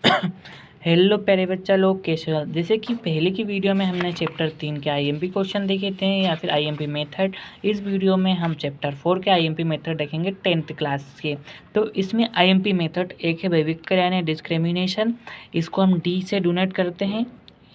Hello प्यारे बच्चा लोग, कैसे हो? जैसे कि पहले की वीडियो में हमने चैप्टर 3 के आईएमपी क्वेश्चन देखे थे या फिर आईएमपी मेथड। इस वीडियो में हम चैप्टर 4 के आईएमपी मेथड देखेंगे 10th क्लास के। तो इसमें आईएमपी मेथड एक है वैविक्तर यानी डिस्क्रिमिनेशन, इसको हम डी से डोनेट करते हैं,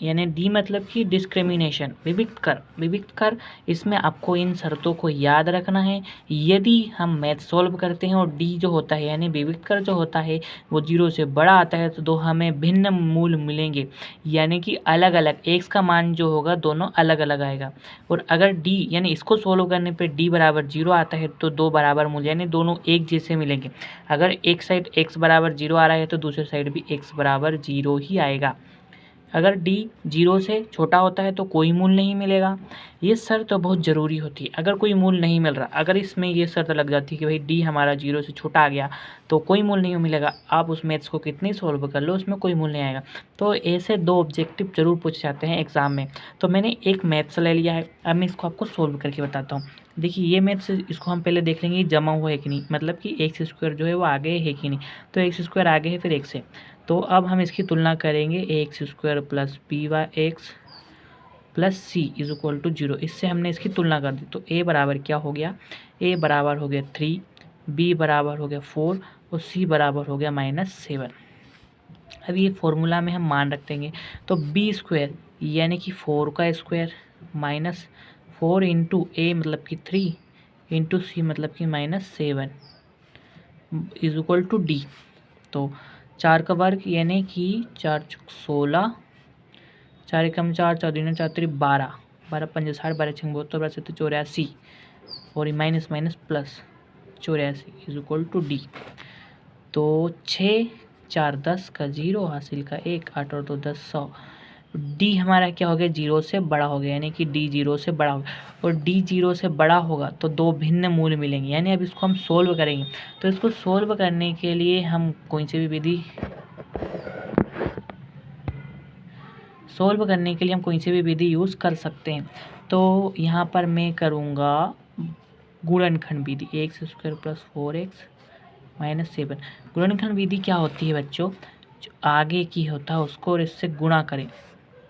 यानी डी मतलब कि डिस्क्रिमिनेशन, विविक्तर। इसमें आपको इन शर्तों को याद रखना है। यदि हम मैथ सॉल्व करते हैं और डी जो होता है यानी विविक्तर जो होता है वो 0 से बड़ा आता है तो दो हमें भिन्न मूल मिलेंगे, यानी कि अलग अलग एक्स का मान जो होगा दोनों अलग अलग आएगा। और अगर डी यानी इसको सॉल्व करने पे डी बराबर 0 आता है तो दो बराबर मूल यानी दोनों एक जैसे मिलेंगे। अगर एक साइड एक्स बराबर 0 आ रहा है तो दूसरी साइड भी एक्स बराबर 0 ही आएगा। अगर डी 0 से छोटा होता है तो कोई मूल नहीं मिलेगा। ये शर्त तो बहुत ज़रूरी होती है। अगर कोई मूल नहीं मिल रहा, अगर इसमें ये शर्त लग जाती है कि भाई डी हमारा 0 से छोटा आ गया तो कोई मूल नहीं मिलेगा, आप उस मैथ्स को कितनी सॉल्व कर लो उसमें कोई मूल नहीं आएगा। तो ऐसे दो ऑब्जेक्टिव जरूर पूछे जाते हैं एग्जाम में। तो मैंने एक मैथ्स ले लिया है, अब मैं इसको आपको सॉल्व करके बताता हूँ। देखिए ये मैथ्स, इसको हम पहले देख लेंगे जमा हुआ है कि नहीं, मतलब कि एक्स स्क्वायर जो है वो आगे है कि नहीं। तो एक्स स्क्वायर आगे है फिर एक्स है, तो अब हम इसकी तुलना करेंगे x square plus b y x plus c is equal to 0। इससे हमने इसकी तुलना कर दी तो ए बराबर क्या हो गया, ए बराबर हो गया 3, बी बराबर हो गया 4 और सी बराबर हो गया -7। अब ये फॉर्मूला में हम मान रख देंगे तो बी स्क्वायर यानी कि 4 का स्क्वायर माइनस 4 इंटू ए मतलब कि 3 इंटू सी मतलब कि -7 इज इक्वल टू डी। तो 4 का वर्ग यानी कि 4 चौक 16, 4 एकम 4, 4 दूनी 4 3 12, 12 पंजे 60, 12 छः 72, 12 सत्तर 84 और minus minus plus 84 is equal to d. तो 6 4 10 का 0 हासिल का 1, 8 और 2 10 100। डी हमारा क्या हो गया, 0 से बड़ा हो गया, यानी कि डी 0 से बड़ा होगा। और डी 0 से बड़ा होगा तो दो भिन्न मूल मिलेंगे, यानी अब इसको हम सोल्व करेंगे। तो इसको सोल्व करने के लिए हम कोई सी भी विधि यूज़ कर सकते हैं। तो यहाँ पर मैं करूँगा गुणनखंड विधि, एक्स स्क्वायर प्लस 4x -7। गुणनखंड विधि क्या होती है बच्चों, जो आगे की होता है उसको और इससे गुणा करें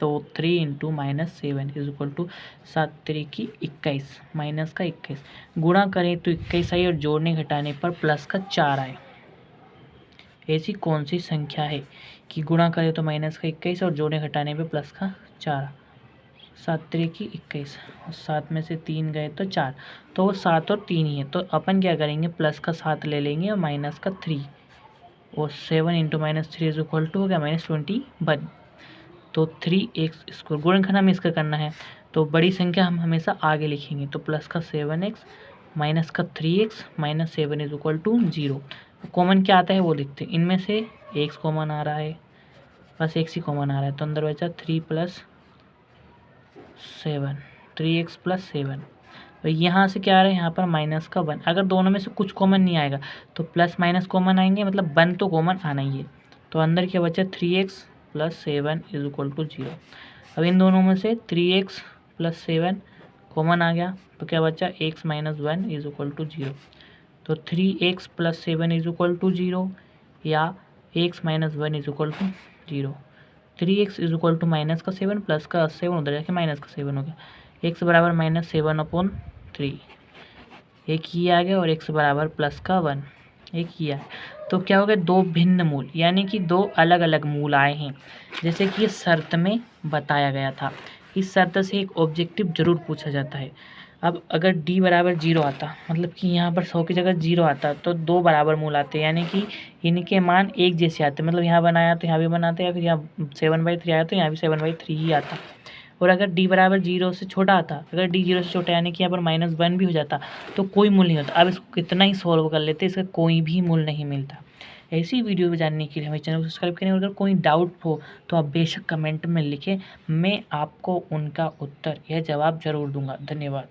तो 3 इंटू -7 इज इक्वल टू 7 3 की 21 माइनस का 21, गुणा करें तो 21 आई और जोड़ने घटाने पर प्लस का 4 आए। ऐसी कौन सी संख्या है कि गुणा करें तो माइनस का 21 और जोड़ने घटाने पे प्लस का 4? 7 3 की 21 और 7 में से 3 गए तो 4, तो वो 7 और 3 ही है। तो अपन क्या करेंगे, प्लस का 7 ले लेंगे और माइनस का 3 और 7 इंटू -3 इज इक्वल टू हो गया -21। तो 3x स्क्वायर गुणनखंड हमें इसका करना है तो बड़ी संख्या हम हमेशा आगे लिखेंगे। तो प्लस का 7x माइनस का 3x -7 is equal to 0। Common क्या आता है वो लिखते हैं, इनमें से x कॉमन आ रहा है, बस x ही कॉमन आ रहा है तो अंदर बचा 3 + 7, 3x + 7। तो यहाँ से क्या आ रहा है, यहाँ पर माइनस का 1। अगर दोनों में से कुछ कॉमन नहीं आएगा तो प्लस माइनस कॉमन आएंगे, मतलब 1 तो कॉमन आना ही है। तो अंदर क्या बचा 3x + 7 इज इक्वल टू 0। अब इन दोनों में से 3x + 7 कॉमन आ गया तो क्या बचा x - 1 इज इक्वल टू 0। तो 3x + 7 इज इक्वल टू 0 या x - 1 is equal to 0। 3x is equal to minus का 7 प्लस का 7 उधर जाके माइनस का 7 हो गया, x बराबर -7/3, एक ही आ गया, और x बराबर प्लस का 1 एक ही आया। तो क्या हो गया, दो भिन्न मूल यानी कि दो अलग अलग मूल आए हैं, जैसे कि इस शर्त में बताया गया था। इस शर्त से एक ऑब्जेक्टिव जरूर पूछा जाता है। अब अगर d बराबर 0 आता, मतलब कि यहाँ पर 100 की जगह 0 आता तो दो बराबर मूल आते, यानी कि इनके मान एक जैसे आते, मतलब यहाँ बनाया तो यहाँ भी बनाते, या फिर यहाँ 7/3 आया तो यहाँ भी 7/3 ही आता। और अगर d बराबर 0 से छोटा आता, अगर d 0 से छोटा यानी कि यहाँ पर -1 भी हो जाता तो कोई मूल नहीं होता। अब इसको कितना ही सॉल्व कर लेते, इसका कोई भी मूल नहीं मिलता। ऐसी वीडियो को जानने के लिए हमारे चैनल को सब्सक्राइब करें, और अगर कोई डाउट हो तो आप बेशक कमेंट में लिखें, मैं आपको उनका उत्तर या जवाब ज़रूर दूंगा। धन्यवाद।